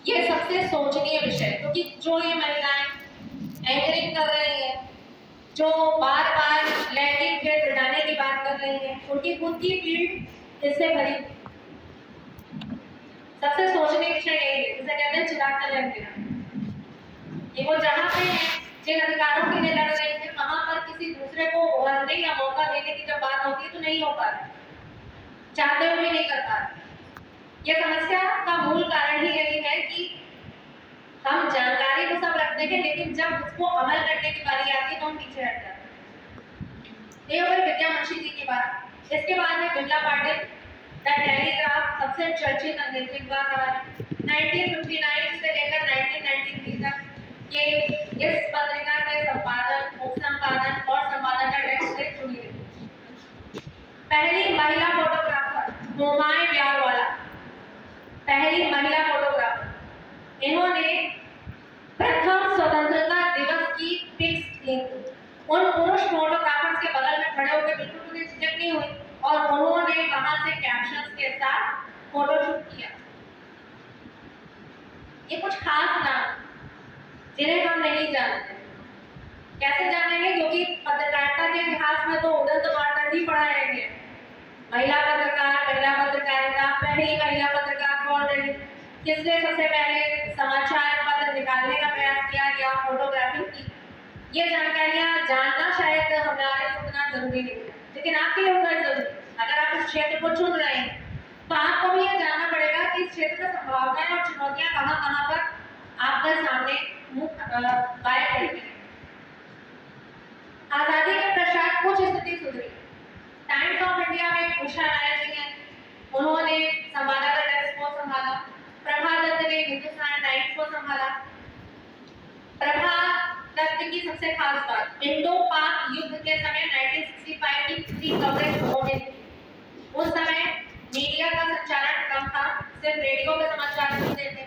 ये सबसे सोचनीय विषय, क्योंकि जो ये महिलाएं एंकरिंग कर रही हैं, जो बार बार लैंगिक भेद घटाने की बात कर रही हैं, उनकी खुद की फील्ड इससे भरी। सबसे सोचने की विषय यही है, जिसे कहते हैं चिराग का जल गिरा। कि वो जहाँ पे हैं, जिन अधिकारों के लिए लड़ रही है, वहां पर किसी दूसरे को उभरने या मौका देने की जब बात होती है तो नहीं हो पा रहा, चाहते हुए भी नहीं कर पा रहे। यह समस्या का मूल कारण ही यही है कि हम जानकारी तो सब रखते हैं, लेकिन जब उसको अमल करने की बारी आती है तो हम पीछे हट जाते हैं। ये हो गई विद्या मुंशी जी की बात। इसके बाद में बिमला पाटिल, द टेलीग्राफ सबसे चर्चित अंग्रेजी अखबार है। 1959 से लेकर 1993 तक ये इस पत्रिका के संपादन, उप संपादन और संपादन का डेस्क से जुड़ी रही। पहली महिला फोटोग्राफर हुमायूं व्यारवाला, पहली महिला फोटोग्राफर। इन्होंने प्रथम स्वतंत्रता दिवस की पिक्स ली। उन पुरुष फोटोग्राफर्स के बगल में खड़े होकर बिल्कुल उन्हें झिझक नहीं हुई और उन्होंने वहां से कैप्शंस के साथ फोटोशूट किया। ये कुछ खास नाम जिन्हें हम नहीं जानते। कैसे जानेंगे? क्योंकि पत्रकारिता के इतिहास में तो उड़न टमाटर ही पढ़ाए गए। महिला पत्रकार, महिला पत्रकारिता, पहली महिला पत्रकार कौन रही, किसने सबसे पहले समाचार पत्र निकालने का प्रयास किया या फोटोग्राफी की, ये जानकारियां जानना शायद हमारे उतना जरूरी नहीं है, लेकिन आपके लिए उतना जरूरी। अगर आप इस क्षेत्र को चुन रहे हैं तो आपको भी ये जानना पड़ेगा कि इस क्षेत्र में संभावनाएं और चुनौतियां कहाँ पर आपके सामने मुख बाएं खड़ी हैं। आजादी के पश्चात कुछ स्थिति सुधरी। टाइम्स ऑफ इंडिया में उषा राय जी हैं, उन्होंने संवाददाता डेस्क को संभाला। प्रभा दत्त ने हिंदुस्तान टाइम्स को संभाला। प्रभा दत्त की सबसे खास बात, इंडो पाक युद्ध के समय 1965 की पूरी कवरेज उन्होंने की। उस समय मीडिया का संचालन कम था, सिर्फ रेडियो पे समाचार सुनते थे।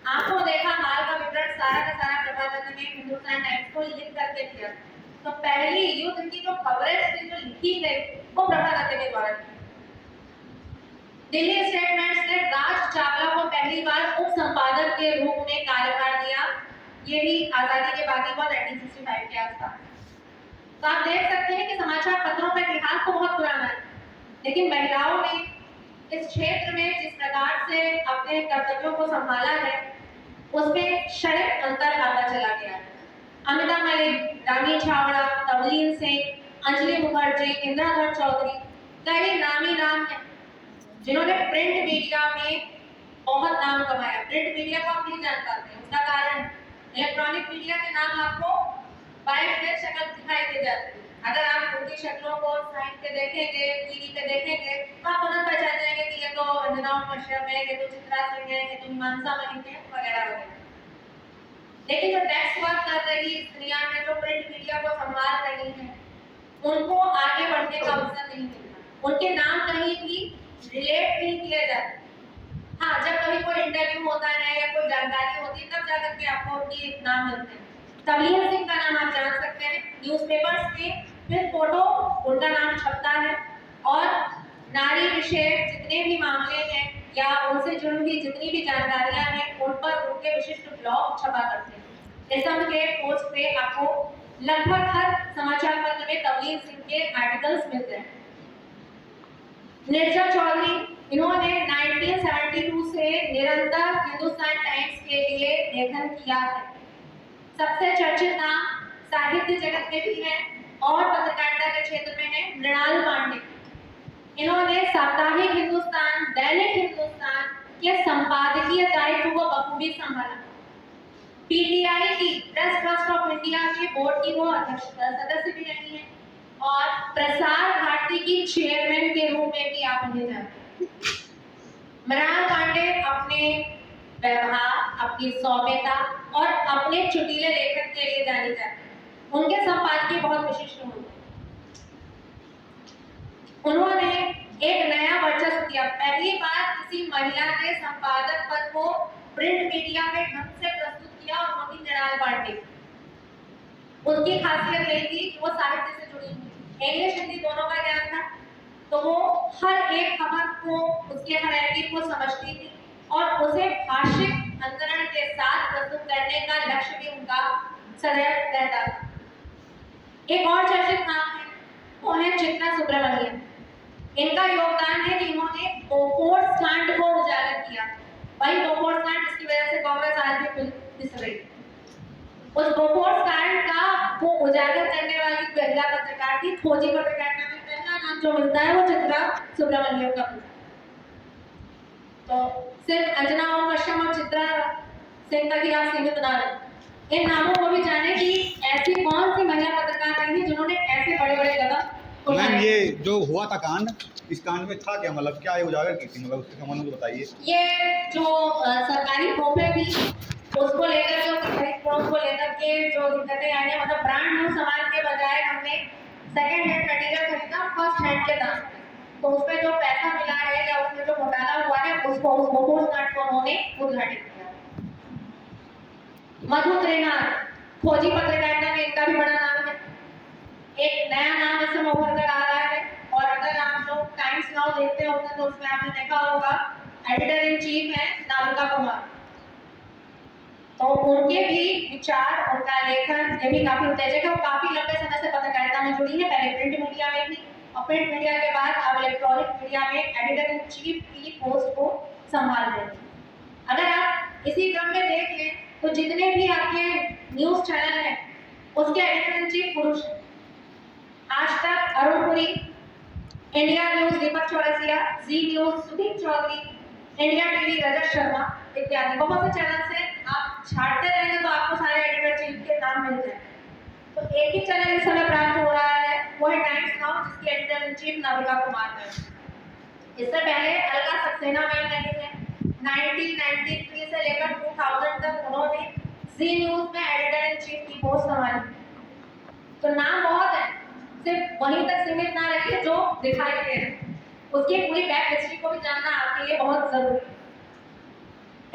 आपको देखा माल का विवरण सारा का सारा प्रभा दत्त ने हिंदुस्तान टाइम्स को लिख करके दिया। तो पहली युद्ध की जो कवरेज थी, जो लिखी गई, वो प्रभा दत्त के द्वारा की। दिल्ली स्टेटमेंट्स ने राज चावला को पहली बार उप संपादक के रूप में कार्यभार दिया। ये भी आजादी के बाद ही हुआ 1965 के आसपास। तो आप देख सकते हैं कि समाचार पत्रों का इतिहास तो बहुत पुराना है, लेकिन महिलाओं ने इस क्षेत्र में जिस प्रकार से अपने कर्तव्यों को संभाला है, उसमें क्षणिक अंतर आता चला गया है। अमिता मलिक, रानी छावड़ा, तवलीन सिंह, अंजलि मुखर्जी, इंद्राधर चौधरी, कई नामी नाम हैं जिन्होंने प्रिंट मीडिया में बहुत नाम कमाया। प्रिंट मीडिया को आप नहीं जान पाते, उसका कारण इलेक्ट्रॉनिक मीडिया के नाम आपको बाय मिनट शक्ल दिखाई दे जाती है। अगर आप उनकी शक्लों को साइट पे देखेंगे, टीवी पे देखेंगे, तो आप तुरंत पहचान जाएंगे कि ये तो अंजना कश्यप है, ये तो चित्रा सिंह है, ये तो मीमांसा मलिक है, वगैरह वगैरह। लेकिन जो डेस्क वर्क कर रही स्त्रियां हैं, जो प्रिंट मीडिया को संभाल रही हैं, उनको आगे बढ़ने का अवसर नहीं मिलता। उनके नाम कहीं भी रिलेट नहीं किए जाते। हाँ, जब कभी कोई इंटरव्यू होता है या कोई जानकारी होती है, तब जाकर के आपको उनके नाम मिलते हैं। तवलीन सिंह का नाम आप जान सकते हैं, न्यूज़पेपर्स में फिर फोटो उनका नाम छपता है और नारी विषय जितने भी मामले हैं या उनसे जुड़ी हुई जितनी भी जानकारियां हैं, उन पर उनके विशिष्ट ब्लॉग छपा करते हैं। इसम के पोस्ट पे आपको लगभग हर समाचार पत्र में तवलीन सिंह के आर्टिकल्स मिलते हैं। निर्जा चौधरी, इन्होंने 1972 से निरंतर हिंदुस्तान टाइम्स के लिए लेखन किया है। सबसे चर्चित नाम साहित्य जगत में भी है और पत्रकारिता के क्षेत्र में है मृणाल पांडे। इन्होंने साप्ताहिक हिंदुस्तान, दैनिक हिंदुस्तान के संपादकीय दायित्व को बखूबी संभाला। पीटीआई की, प्रेस ट्रस्ट ऑफ इंडिया के बोर्ड की वो अध्यक्ष सदस्य भी रही है और प्रसार भारती की चेयरमैन के रूप में भी आप उन्हें जानते हैं। मृणाल पांडे अपने व्यवहार, अपनी सौम्यता और अपने चुटीले लेखन के लिए जानी जाती है। उनके संपादकीय बहुत विशिष्ट होते हैं। उन्होंने एक नया वर्चस्व दिया। पहली बार किसी महिला ने संपादक पद को प्रिंट मीडिया में ढंग से प्रस्तुत किया और वो भी मृणाल पांडे। उनकी खासियत यही थी कि वो साहित्य से जुड़ी हुई, इंग्लिश हिंदी दोनों का ज्ञान था, तो वो हर एक खबर को, उसके हर एंगल को समझती थी और उसे भाषिक अंतरण के साथ प्रस्तुत करने का लक्ष्य भी उनका सदैव रहता था। एक और चर्चित नाम है, वो है चित्रा सुब्रमण्यम। इनका योगदान है कि इन्होंने बोफोर्स कांड को उजागर किया। वही बोफोर्स कांड जिसकी वजह से कांग्रेस आज भी पिस रही। उस बोफोर्स कांड का वो उजागर करने वाली महिला पत्रकार थी। खोजी पत्रकारिता में पहला नाम जो मिलता है वो चित्रा सुब्रमण्यम का। तो सिर्फ अंजना ओम कश्यप और चित्रा सिंह तक ही आप सीमित ना रहे। इन नामों को भी जाने कि ऐसी कौन सी महिला पत्रकार रही है जिन्होंने ऐसे बड़े बड़े कदम मैम ये जो हुआ था कांड, इस कांड में था क्या, मतलब क्या ये उजागर की थी, मतलब उसके संबंध में बताइए। ये जो सरकारी तोहफे थी उसको लेकर जो उसको लेकर के जो दिक्कतें आई है, मतलब ब्रांड न्यू सामान के बजाय हमने सेकंड हैंड मटेरियल खरीदा फर्स्ट हैंड के दाम पे। तो उसमें जो पैसा मिला है या उसमें जो घोटाला हुआ है उसको उस बोफोर्स कांड को उन्होंने उद्घाटित किया। मधु त्रिनाथ, खोजी पत्रकारिता में इनका भी बड़ा नाम है। एक नया नाम इसमें उभर कर आ रहा है और अगर आप लोग टाइम्स नाउ देखते होंगे तो उसमें आपने देखा होगा एडिटर इन चीफ है नाविका कुमार। तो उनके भी विचार, उनका लेखन ये भी काफी उत्तेजक है और काफी लंबे समय से पत्रकारिता में जुड़ी है। पहले प्रिंट मीडिया में भी और प्रिंट मीडिया के बाद अब इलेक्ट्रॉनिक मीडिया में एडिटर इन चीफ की पोस्ट को संभाल रहे हैं। अगर आप इसी क्रम में देख लें तो जितने भी आपके न्यूज चैनल हैं उसके एडिटर इन चीफ पुरुष हैं। Aaj Tak Arun Puri, India News Deepak Chaurasia, Zee News Sudeep Chaudhary, India TV Rajat Sharma इत्यादि बहुत से चैनल से आप छाटते रहेंगे तो आपको सारे एडिटर चीफ के नाम मिल जाएंगे। तो एक ही चैनल इस समय प्राप्त हो रहा है वो है टाइम्स नाउ जिसकी editor in chief Navika Kumar है। इससे पहले अलका सक्सेना मैम रही है। 1993 से लेकर 2000 तक उन्होंने जी न्यूज में एडिटर इन चीफ की पोस्ट संभाली। तो नाम बहुत है, सिर्फ वहीं तक सीमित ना रहिए जो दिखाई दे रहे हैं, उसकी पूरी बैक हिस्ट्री को भी जानना आपके लिए बहुत जरूरी है।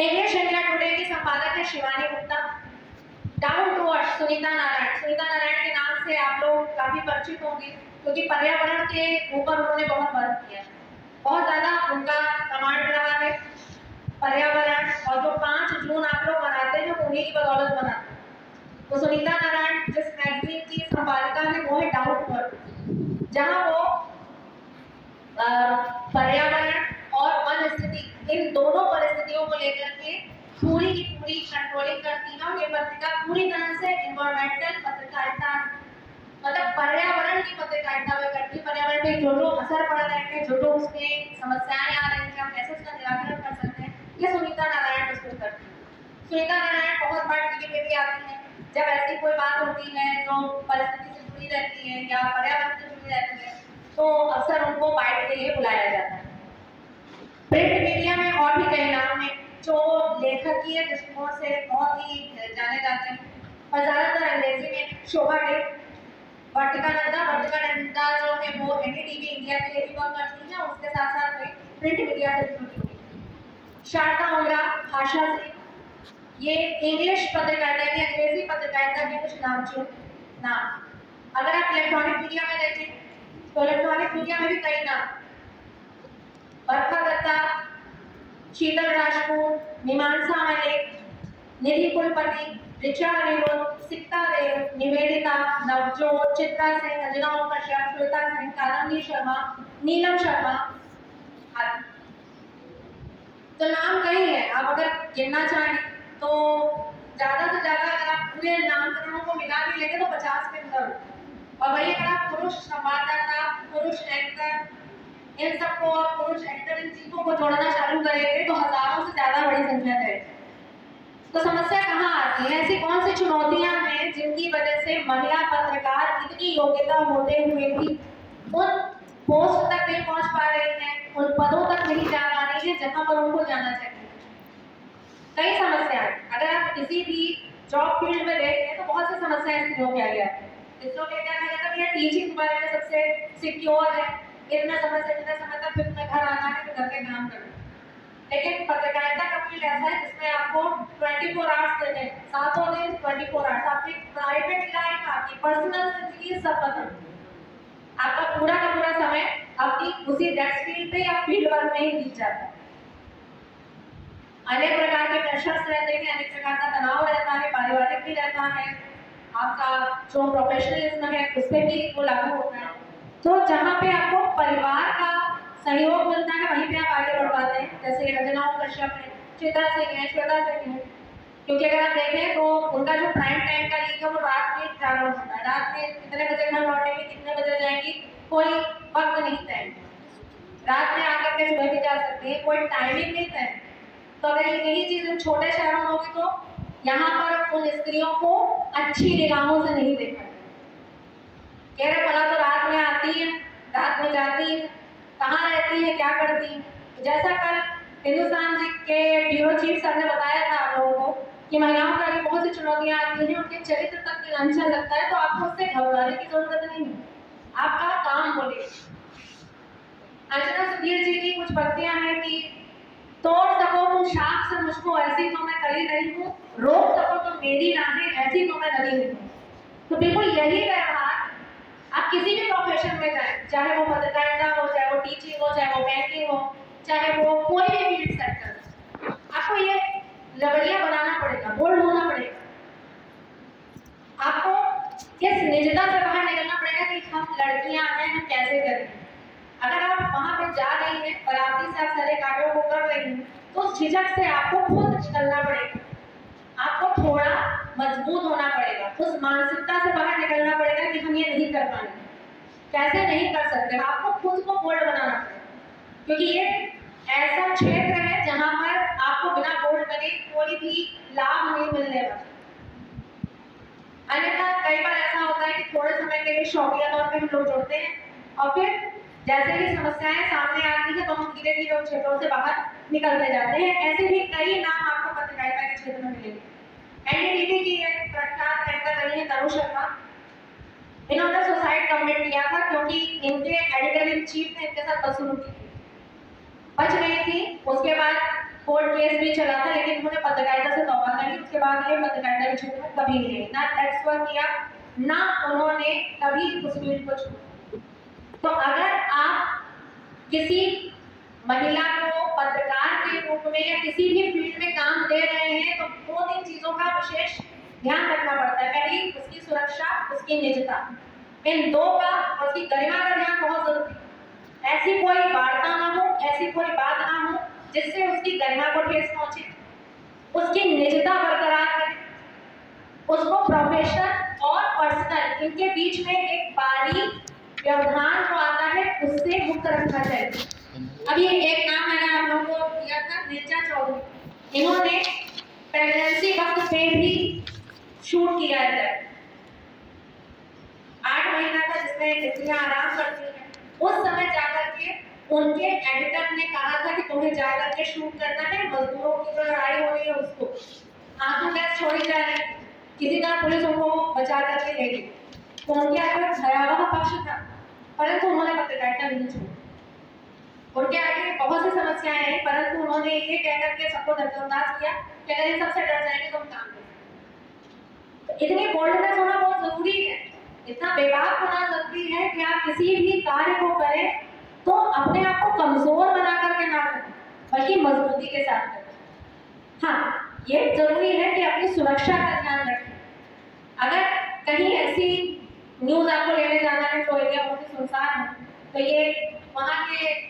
इंग्लिश इंडिया टुडे की संपादक है Shivani Gupta. Down to earth Sunita Narayan. Sunita Narayan के नाम से आप लोग काफी परिचित होंगे क्योंकि पर्यावरण के ऊपर उन्होंने बहुत वर्क किया, बहुत ज्यादा उनका कमांड रहा है पर्यावरण। और जो 5 जून आप लोग मनाते हैं उन्हीं की बदौलत मनाते हैं। तो सुनीता नारायण जिस मैगजीन की संपादिका है वो है डाउन टू अर्थ, जहां वो पर्यावरण और वन स्थिति इन दोनों परिस्थितियों को लेकर के पूरी की पूरी कंट्रोलिंग करती है। और ये पत्रिका पूरी तरह से एनवायरमेंटल पत्रकारिता, मतलब पर्यावरण की पत्रकारिता में करती। पर्यावरण पे जो जो असर पड़ रहे हैं, जो जो उसमें समस्याएं आ रही हैं, हम कैसे उसका निराकरण कर सकते हैं, ये सुनीता नारायण प्रस्तुत करती है। सुनीता नारायण बहुत बार टीवी पे भी आती है जब ऐसी कोई बात होती है जो परिस्थिति से जुड़ी रहती है या पर्यावरण से जुड़ी रहती है तो अक्सर उनको बाइट के लिए बुलाया जाता है। प्रिंट मीडिया में और भी कई नाम हैं जो लेखकीय दृष्टिकोण से बहुत ही जाने जाते हैं और ज्यादातर अंग्रेजी में। शोभा डे, वर्तिका नंदा जो है वो एनडीटीवी इंडिया के लिए भी वर्क करती है, उसके साथ साथ में प्रिंट मीडिया से जुड़ी हुई है। शारदा ओगरा, भाषा से, ये इंग्लिश पत्रकारिता की, अंग्रेजी पत्रकारिता के कुछ नामचीन नाम। अगर आप इलेक्ट्रॉनिक मीडिया में देखें तो इलेक्ट्रॉनिक मीडिया में भी कई नाम, बरखा दत्ता, शीतल राजपूत, मीमांसा मलिक, निधि कुलपति, ऋचा अनिरुद्ध, सिक्ता देव, निवेदिता, नवजोत, चित्रा सिंह, अंजना ओम कश्यप, श्वेता सिंह, कादम्बरी शर्मा, नीलम शर्मा आदि। तो नाम कई है, आप अगर गिनना चाहें तो ज्यादा से ज्यादा अगर आप पूरे नामकरणों को मिला भी लेंगे तो 50 के अंदर। और वही अगर आप पुरुष संवाददाता, पुरुष एंकर, इन सबको और पुरुष एडिटर इन चीफों को जोड़ना चालू करेंगे तो हजारों से ज्यादा बड़ी संख्या है। तो समस्या कहाँ आती है? ऐसी कौन सी चुनौतियां हैं जिनकी वजह से महिला पत्रकार इतनी योग्यता होते हुए भी उन पोस्ट तक नहीं पहुंच पा रही हैं, उन पदों तक नहीं जा पा रही है जहां पर उनको जाना चाहिए? कई समस्याएं, अगर आप किसी भी जॉब फील्ड में देखें तो बहुत सी समस्याएं इसलिए क्या गया है। इसलिए क्या कहा जाता है टीचिंग बारे में सबसे सिक्योर है, इतना समय तक फिर तुम्हें घर आना है तो घर के काम करना। लेकिन पत्रकारिता का फील्ड ऐसा है जिसमें आपको 24 आवर्स देने, सातों दिन 24 आवर्स, आपकी प्राइवेट लाइफ, आपकी पर्सनल जिंदगी सब खत्म। आपका पूरा का पूरा समय अपनी उसी डेस्क फील्ड पे या फील्ड वर्क में ही बीत जाता है। अनेक प्रकार के प्रेशर्स रहते पारिवारिक भी रहता है, आपका जो प्रोफेशनलिज्म है उस पर भी वो लागू होता है। तो जहाँ पे आपको परिवार का सहयोग मिलता है वहीं पे आप आगे बढ़ पाते हैं। जैसे रंजना कश्यप है, चित्रा सिंह है, श्वेता सिंह है, क्योंकि अगर आप देखें तो उनका जो प्राइम टाइम का लीग है वो रात में ज़्यादा होता है। रात में कितने बजे घर लौटेंगी, कितने बजे जाएंगी, कोई वक्त नहीं तय। रात में आकर के सुबह भी जा सकती है, कोई टाइमिंग नहीं तय। तो अगर यही चीज़ इन छोटे शहरों में होगी तो यहाँ पर उन स्त्रियों को अच्छी निगाहों से नहीं देखा जाएगा। कह रहे भला तो रात में आती है, रात में जाती है, कहाँ रहती है, क्या करती है। जैसा कल हिंदुस्तान जी के ब्यूरो चीफ सर ने बताया था आप लोगों को कि महिलाओं के आगे बहुत सी चुनौतियां आती हैं, उनके चरित्र तक लांछन लगता है, तो आपको उससे घबराने की जरूरत नहीं है, आपका काम बोले। अंजना सुधीर जी की कुछ पंक्तियां हैं कि तोड़ सको तुम शाख से मुझको ऐसी तो मैं कली नहीं हूँ, रोक सको तो मेरी राहें ऐसी तो मैं नदी नहीं हूँ। तो बिल्कुल यही व्यवहार आप किसी भी प्रोफेशन में जाए, चाहे वो पत्रकारिता हो, चाहे वो टीचिंग हो, चाहे वो बैंकिंग हो, चाहे वो कोई भी फील्ड सेक्टर, आपको ये रवैया बनाना पड़ेगा, बोल्ड होना पड़ेगा। आपको इस निजता से बाहर निकलना पड़ेगा कि हम लड़कियां हैं, हम कैसे करें। अगर आप वहां पे जा रही हैं, बराती से आप सारे कार्यों को कर रही हैं, तो उस झिझक से आपको खुद निकलना पड़ेगा, आपको थोड़ा मजबूत होना पड़ेगा, उस मानसिकता से बाहर निकलना पड़ेगा कि हम ये नहीं कर पाएंगे, कैसे नहीं कर सकते। आपको खुद को बोल्ड बनाना पड़ेगा, क्योंकि ये ऐसा क्षेत्र है जहां पर आपको बिना बोल्ड बने कोई भी लाभ नहीं मिलने वाला। अन्यथा कई बार ऐसा होता है कि थोड़े समय के लिए शौकिया तौर पे हम लोग जुड़ते हैं और फिर जैसे ही समस्याएं सामने आती है तो हम धीरे धीरे उन क्षेत्रों से बाहर निकलते जाते हैं। ऐसे भी कई नाम आपको पत्रकारिता के क्षेत्र में मिलेंगे। एनडीटीवी की एक प्रख्यात एंकर रही है तनु शर्मा, इन्होंने सुसाइड कमिट किया था क्योंकि इनके एडिटर इन चीफ ने इनके साथ बदसलूकी की, बच गई थी। उसके बाद कोर्ट केस भी चला था, लेकिन उन्होंने पत्रकारिता से तौबा कर ली। उसके बाद ये पत्रकारिता के क्षेत्र में कभी नहीं ना टैक्स वर्क किया, ना उन्होंने कभी उस फील्ड को छोड़ा। तो अगर आप किसी महिला को पत्रकार के रूप में या किसी भी फील्ड में काम दे रहे हैं तो दो तीन चीजों का विशेष ध्यान रखना पड़ता है। पहली, उसकी सुरक्षा, उसकी निजता, इन दो का, उसकी गरिमा का ध्यान बहुत जरूरी है। ऐसी कोई वार्ता ना हो, ऐसी कोई बात ना हो जिससे उसकी गरिमा को ठेस पहुंचे, उसकी निजता बरकरार रहे, उसको प्रोफेशनल और पर्सनल इनके बीच में एक बारीक व्यवधान जो आता है उससे मुक्त रखना चाहिए। अभी एक नाम मैंने आप लोगों को दिया था, नीरजा चौधरी, इन्होंने प्रेगनेंसी वक्त पे भी शूट किया है। 8 महीना का जिसमें स्त्रियां आराम करती हैं, उस समय जाकर के उनके एडिटर ने कहा था कि तुम्हें जाकर के शूट करना है, मजदूरों की जो लड़ाई हो रही है उसको, आंसू गैस छोड़ी जा रही है, किसी तरह पुलिस उनको बचा करके ले गई। तो उनके आगे भयावह पक्ष था, परंतु उन्होंने पत्रकारिता नहीं छोड़ी। उनके आगे बहुत सी समस्याएं हैं, परंतु उन्होंने ये कहकर के सबको नजरअंदाज किया कि अगर इन सबसे डर जाएंगे तो हम काम करें। तो इतनी बोल्डनेस होना बहुत जरूरी है, इतना बेबाक होना जरूरी है कि आप किसी भी कार्य को करें तो अपने आप को कमजोर बना करके ना करें, बल्कि मजबूती के साथ करें। हाँ, ये जरूरी है कि अपनी सुरक्षा का ध्यान रखें। अगर कहीं ऐसी न्यूज आपको लेने जाना है जो एरिया बहुत ही सुनसान है, तो ये वहाँ के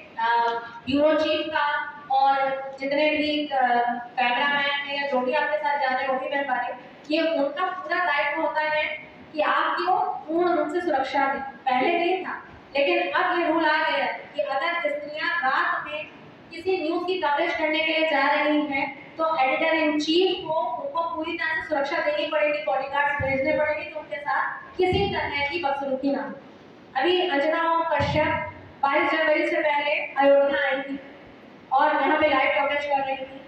ब्यूरो चीफ का और जितने भी कैमरामैन है या जो भी आपके साथ जा रहे हैं वो भी मेहरबानी, ये उनका पूरा दायित्व होता है कि आपकी वो पूर्ण रूप से सुरक्षा दें। पहले नहीं था, लेकिन अब ये रूल आ गया है कि अगर स्त्रियां रात में किसी न्यूज की कवरेज करने के लिए जा रही हैं तो एडिटर इन चीफ को उनको पूरी तरह से सुरक्षा देनी पड़ेगी, बॉडीगार्ड्स भेजने पड़ेंगे कि उनके साथ किसी तरह की बदसलूकी ना हो। अभी अंजना कश्यप 22 जनवरी से पहले अयोध्या आई थी और यहाँ पे लाइव कवरेज कर रही थी,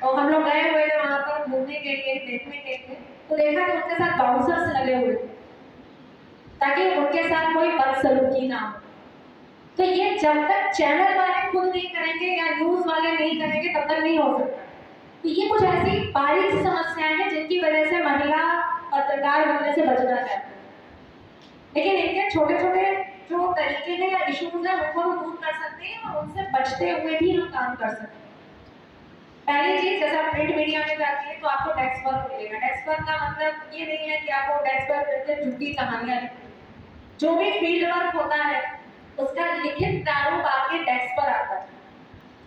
तो हम लोग गए हुए थे वहाँ पर घूमने के लिए, देखने के लिए, तो देखा कि उनके साथ बाउंसर्स लगे हुए थे ताकि उनके साथ कोई बदसलूकी ना हो। तो ये जब तक चैनल वाले खुद नहीं करेंगे या न्यूज वाले नहीं करेंगे तब तक नहीं हो सकता। तो ये कुछ ऐसी बारीक समस्याएं हैं जिनकी वजह से महिला पत्रकार बनने से बचना चाहते हैं, लेकिन इनके छोटे छोटे जो तरीके हैं या इश्यूज हैं उनको हम दूर कर सकते हैं और उनसे बचते हुए भी हम काम कर सकते हैं। पहली चीज, जैसे आप प्रिंट मीडिया में जाते चाहिए तो आपको डेस्क वर्क मिलेगा। डेस्क वर्क का मतलब ये नहीं है कि आपको डेस्क वर्क करके झूठी कहानियां लिखनी। जो भी फील्ड वर्क होता है उसका लिखित प्रारूप आपके डेस्क पर आता है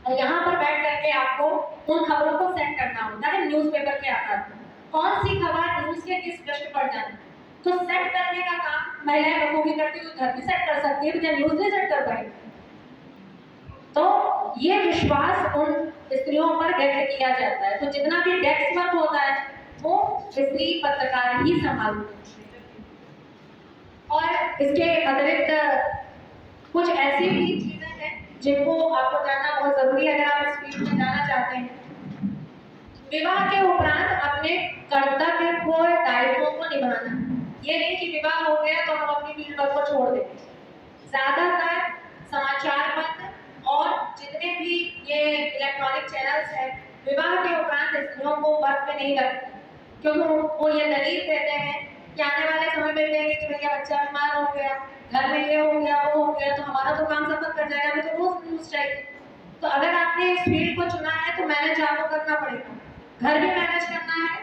और यहाँ पर बैठ करके आपको उन खबरों को सेट करना होता है न्यूज़पेपर के आधार पर। कौन सी खबर न्यूज़ के किस पृष्ठ पर जानी, तो सेट करने का काम महिलाएं बखूबी करती हुई घर में सेट कर सकती है, तो क्या न्यूज़ नहीं सेट कर पाएगी? तो ये विश्वास उन स्त्रियों पर व्यक्त किया जाता है। तो जितना भी डेस्क वर्क होता है वो स्त्री पत्रकार ही संभालती है। और इसके अतिरिक्त कुछ ऐसी भी चीजें हैं जिनको आपको जानना बहुत जरूरी है अगर आप इस फील्ड में जाना चाहते हैं। विवाह के उपरांत अपने कर्तव्य को दायित्वों को निभाना, ये नहीं कि विवाह हो गया तो हम अपनी फील्ड वर्क को छोड़ दें। ज्यादातर समाचार पत्र और जितने भी ये इलेक्ट्रॉनिक चैनल्स हैं विवाह के उपरांत स्त्रियों को वर्क पे नहीं रखते, क्योंकि वो ये दलील देते हैं कि आने वाले समय में कहेंगे कि भैया बच्चा बीमार हो गया, घर में ये हो गया वो हो गया, तो हमारा तो काम सफर कर जाएगा, हमें तो रोज न्यूज चाहिए। तो अगर आपने इस फील्ड को चुना है तो मैनेज आपको करना पड़ेगा, घर भी मैनेज करना है,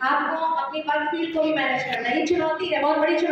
आपको अपनी वर्क फील्ड को भी मैनेज करना है। ये चुनौती है, बहुत बड़ी चुनौती।